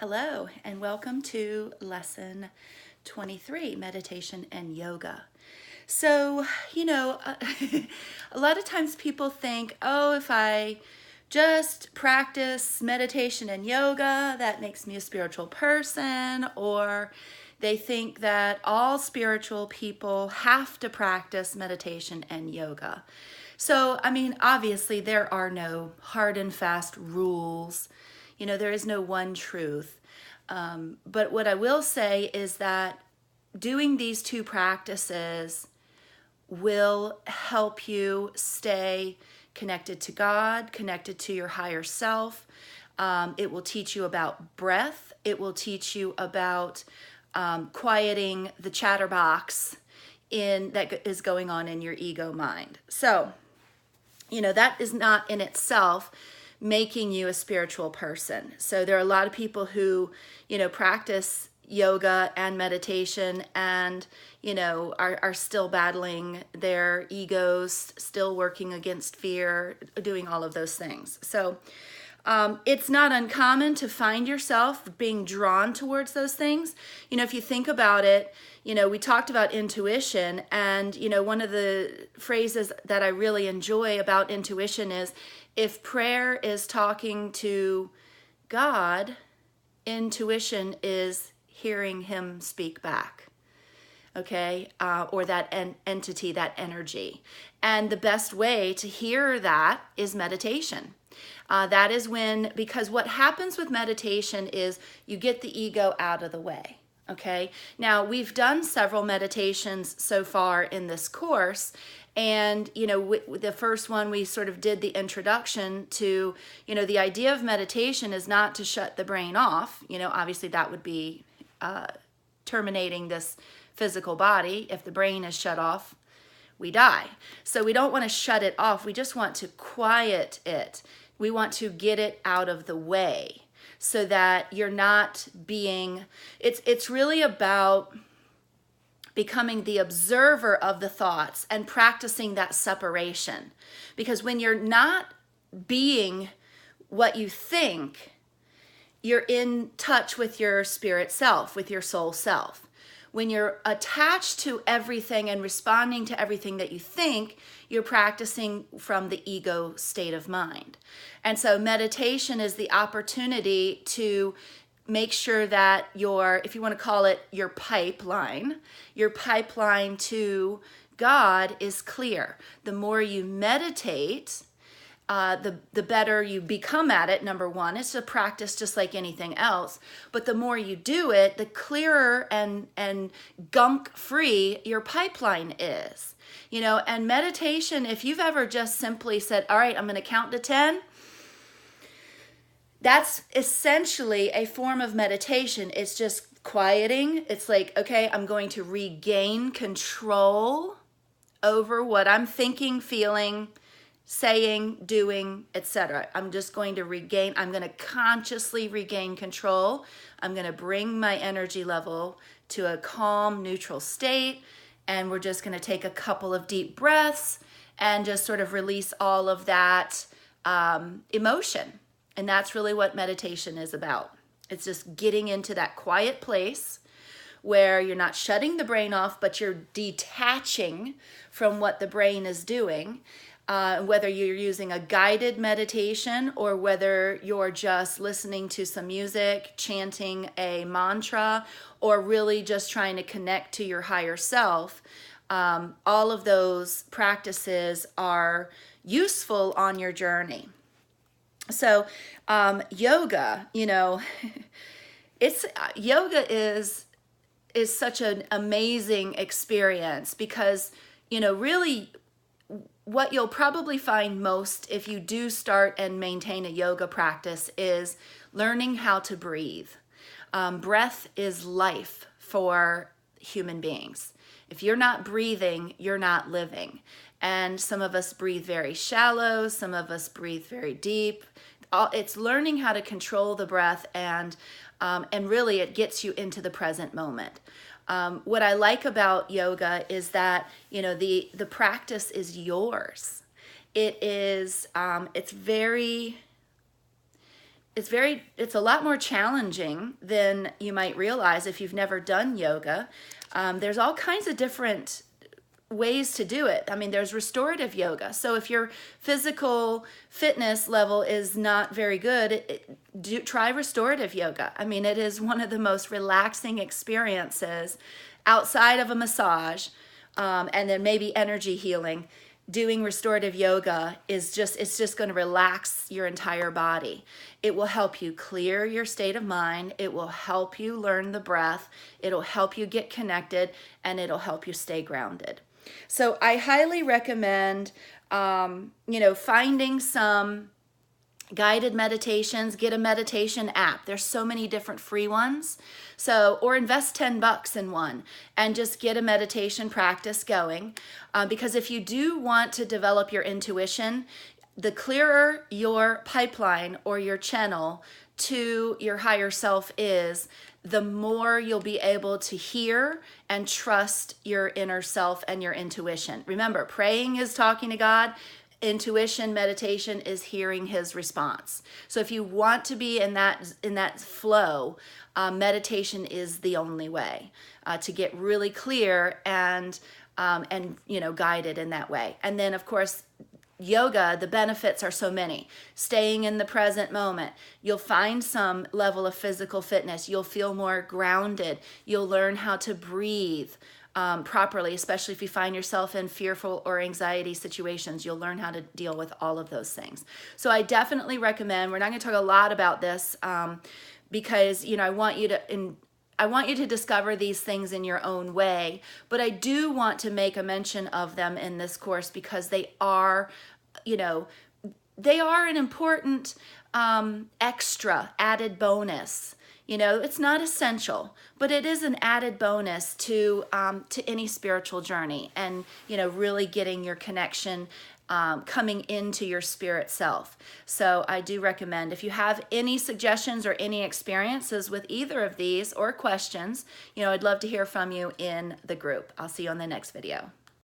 Hello, and welcome to lesson 23, meditation and yoga. So, a lot of times people think, oh, if I just practice meditation and yoga, that makes me a spiritual person, or they think that all spiritual people have to practice meditation and yoga. So, obviously, there are no hard and fast rules. There is no one truth. But what I will say is that doing these two practices will help you stay connected to God, connected to your higher self. It will teach you about breath. It will teach you about quieting the chatterbox that is going on in your ego mind. So, that is not in itself making you a spiritual person. So there are a lot of people who, practice yoga and meditation and, are still battling their egos, still working against fear, doing all of those things. So it's not uncommon to find yourself being drawn towards those things. If you think about it, we talked about intuition, and, one of the phrases that I really enjoy about intuition is, if prayer is talking to God, intuition is hearing him speak back. Okay, or that entity, that energy. And the best way to hear that is meditation. That is because what happens with meditation is you get the ego out of the way. Okay, now we've done several meditations so far in this course, and the first one we sort of did the introduction to, the idea of meditation is not to shut the brain off. Obviously that would be terminating this physical body. If the brain is shut off, we die. So we don't want to shut it off. We just want to quiet it. We want to get it out of the way so that you're not it's really about becoming the observer of the thoughts and practicing that separation. Because when you're not being what you think, you're in touch with your spirit self, with your soul self. When you're attached to everything and responding to everything that you think, you're practicing from the ego state of mind. And so meditation is the opportunity to make sure that if you want to call it your pipeline to God is clear. The more you meditate, the better you become at it. Number one, it's a practice just like anything else. But the more you do it, the clearer and gunk-free your pipeline is. And meditation, if you've ever just simply said, all right, I'm going to count to 10, that's essentially a form of meditation. It's just quieting. It's like, okay, I'm going to regain control over what I'm thinking, feeling, saying, doing, etc. I'm just going to consciously regain control. I'm going to bring my energy level to a calm, neutral state, and we're just going to take a couple of deep breaths and just sort of release all of that emotion. And that's really what meditation is about. It's just getting into that quiet place where you're not shutting the brain off, but you're detaching from what the brain is doing. Whether you're using a guided meditation or whether you're just listening to some music, chanting a mantra, or really just trying to connect to your higher self, all of those practices are useful on your journey. So yoga, yoga is such an amazing experience because, really what you'll probably find most if you do start and maintain a yoga practice is learning how to breathe. Breath is life for human beings. If you're not breathing, you're not living. And some of us breathe very shallow, some of us breathe very deep. It's learning how to control the breath, and really it gets you into the present moment. What I like about yoga is that, the practice is yours. It's very it's a lot more challenging than you might realize if you've never done yoga. There's all kinds of different ways to do it. I mean, there's restorative yoga. So if your physical fitness level is not very good, try restorative yoga. I mean, it is one of the most relaxing experiences outside of a massage, and then maybe energy healing. Doing restorative yoga it's just going to relax your entire body. It will help you clear your state of mind. It will help you learn the breath. It'll help you get connected, and it'll help you stay grounded. So I highly recommend, finding some guided meditations. Get a meditation app. There's so many different free ones. So, or invest $10 in one and just get a meditation practice going. Because if you do want to develop your intuition, the clearer your pipeline or your channel to your higher self is, the more you'll be able to hear and trust your inner self and your intuition. Remember, praying is talking to God. Intuition, meditation is hearing his response. So if you want to be in that flow, meditation is the only way to get really clear and guided in that way. And then, of course, yoga, the benefits are so many. Staying in the present moment. You'll find some level of physical fitness. You'll feel more grounded. You'll learn how to breathe properly, especially if you find yourself in fearful or anxiety situations. You'll learn how to deal with all of those things. So I definitely recommend, we're not going to talk a lot about this because, I want you to discover these things in your own way, but I do want to make a mention of them in this course because they are an important extra added bonus. It's not essential, but it is an added bonus to any spiritual journey, and really getting your connection, coming into your spirit self. So I do recommend, if you have any suggestions or any experiences with either of these or questions, I'd love to hear from you in the group. I'll see you on the next video.